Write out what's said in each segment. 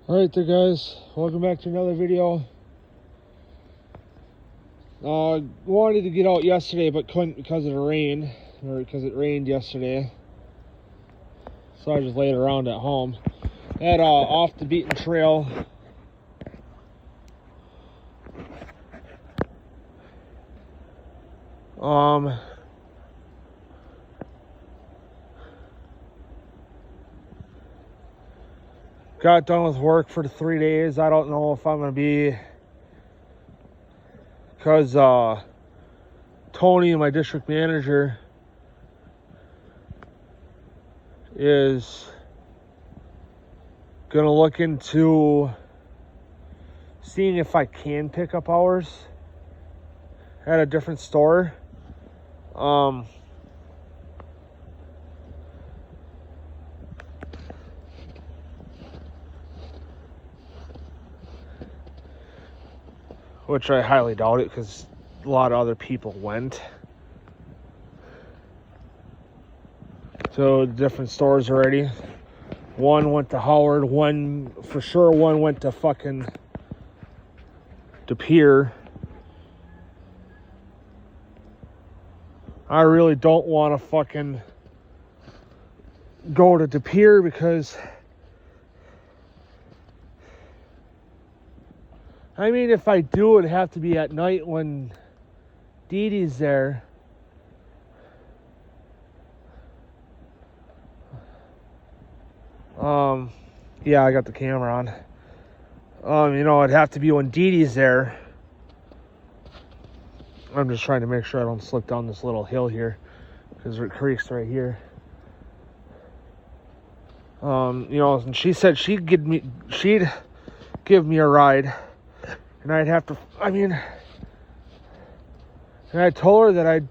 Alright there guys, welcome back to another video. Wanted to get out yesterday but couldn't because of the rain, or because it rained yesterday. So I just laid around at home. Had off the beaten trail. Got done with work for the 3 days. I don't know if I'm gonna be, because Tony, my district manager, is gonna look into seeing if I can pick up hours at a different store. Which I highly doubt it, because a lot of other people went to different stores already. One went to Howard, one went to fucking De Pere. I really don't want to fucking go to De Pere, because I mean, if I do, it'd have to be at night when Dee Dee's there. Yeah, I got the camera on. It'd have to be when Dee Dee's there. I'm just trying to make sure I don't slip down this little hill here, because the creek's right here. And she said she'd give me a ride. And I'd have to, and I told her that I'd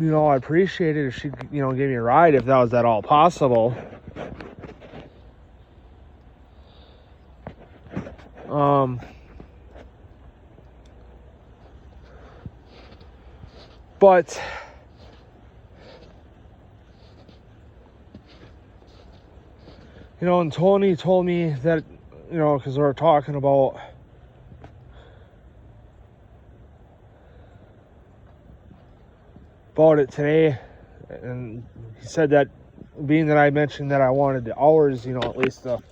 appreciate it if she, gave me a ride if that was at all possible. But, and Tony told me that, because we were talking about it today, and he said that being that I mentioned that I wanted the hours, at least to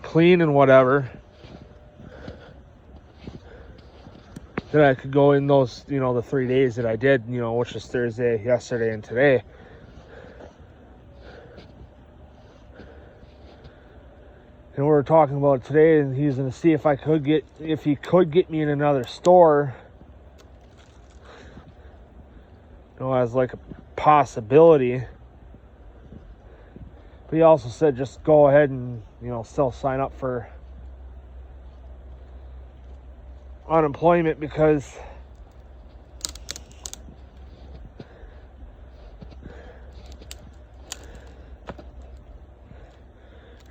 clean and whatever, that I could go in those, the 3 days that I did, which is Thursday, yesterday, and today. And we were talking about it today, and he's going to see if he could get me in another store, as like a possibility. But he also said just go ahead and, still sign up for unemployment, because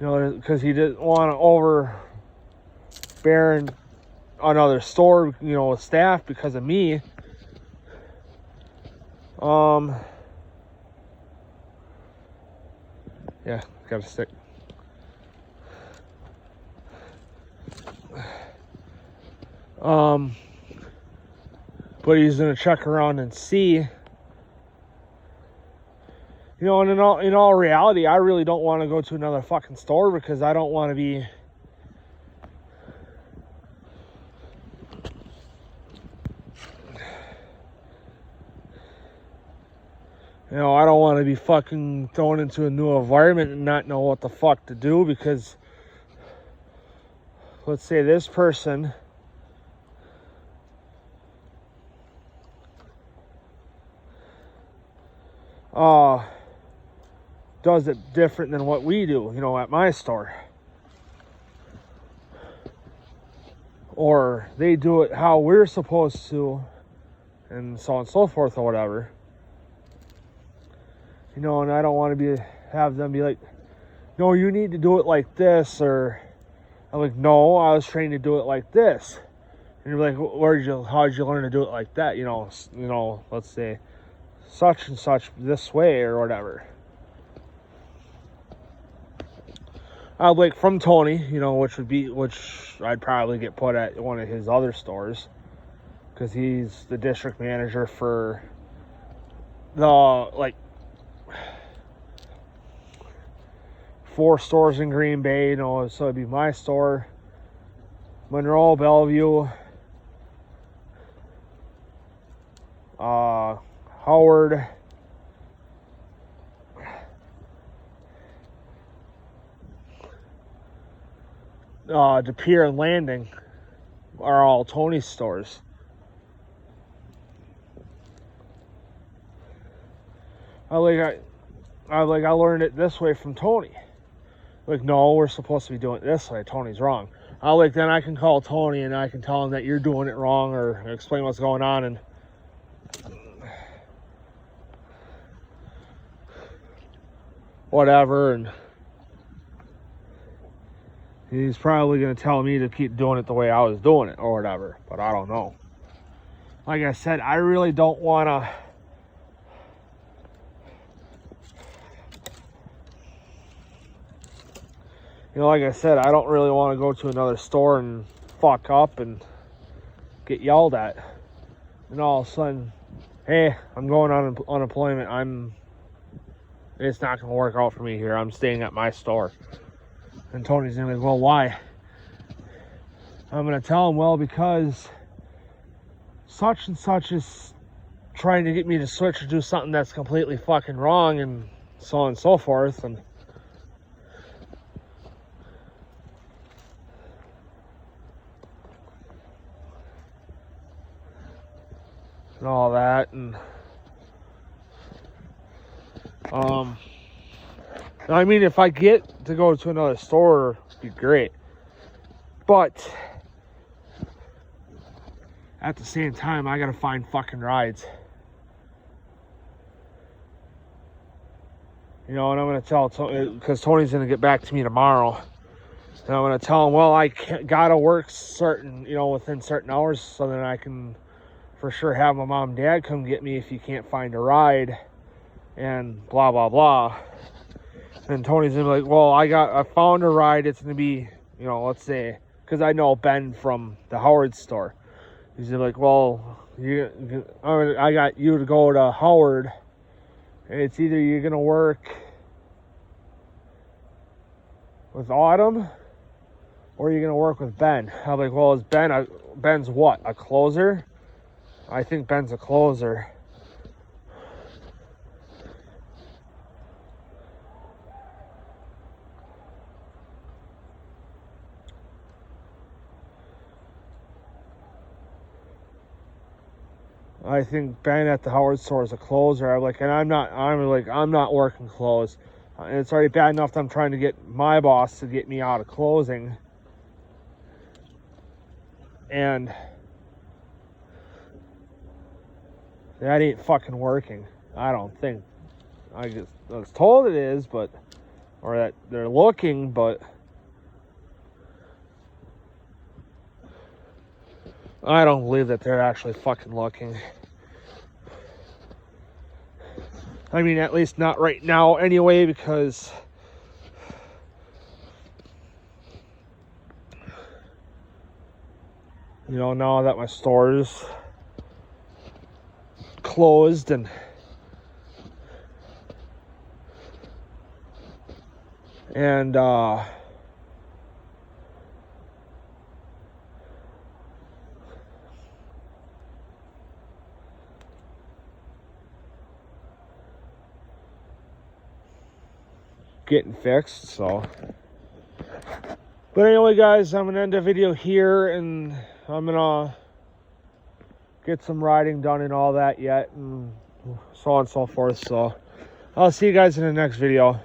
because he didn't want to overbear another store, with staff because of me. Yeah, got a stick. But he's gonna check around and see. And in all reality, I really don't want to go to another fucking store, because I don't want to be I don't want to be fucking thrown into a new environment and not know what the fuck to do, because let's say this person does it different than what we do, at my store. Or they do it how we're supposed to, and so on and so forth, or whatever. And I don't want to have them be like, no, you need to do it like this, or I'm like, no, I was trained to do it like this. And you're like, how'd you learn to do it like that? Let's say such and such this way or whatever. like from Tony, you know, which I'd probably get put at one of his other stores, because he's the district manager for the, like, 4 stores in Green Bay, you know, so it'd be my store, Monroe, Bellevue, Howard, De Pere and Landing are all Tony's stores. I learned it this way from Tony. Like, no, we're supposed to be doing it this way. Tony's wrong. Then I can call Tony and I can tell him that you're doing it wrong, or explain what's going on, and whatever, and he's probably going to tell me to keep doing it the way I was doing it or whatever, but I don't know. Like I said, I really don't want to, you know, like I said, I don't really want to go to another store and fuck up and get yelled at. And all of a sudden, hey, I'm going on unemployment. It's not going to work out for me here. I'm staying at my store. And Tony's going to be like, well, why? I'm going to tell him, well, because such and such is trying to get me to switch or do something that's completely fucking wrong, and so on and so forth. And all that, and I mean, if I get to go to another store, it'd be great, but at the same time, I gotta find fucking rides, you know. And I'm gonna tell Tony, because Tony's gonna get back to me tomorrow, and I'm gonna tell him, well, I gotta work certain, you know, within certain hours, so that I can for sure have my mom and dad come get me if you can't find a ride, and blah blah blah. And Tony's gonna be like, well, I found a ride. It's gonna be, you know, let's say, because I know Ben from the Howard store. He's gonna be like, well, I got you to go to Howard, and it's either you're gonna work with Autumn or you're gonna work with Ben. I'm like, well, is Ben's what, a closer? I think Ben's a closer. I think Ben at the Howard store is a closer. I'm not working close. And it's already bad enough that I'm trying to get my boss to get me out of closing. And that ain't fucking working. I don't think. I was told it is, or that they're looking, but I don't believe that they're actually fucking looking. I mean, at least not right now anyway, because you know, now that my store's closed and getting fixed, so. But anyway, guys, I'm gonna end the video here, and I'm gonna get some riding done and all that yet, and so on and so forth. So I'll see you guys in the next video.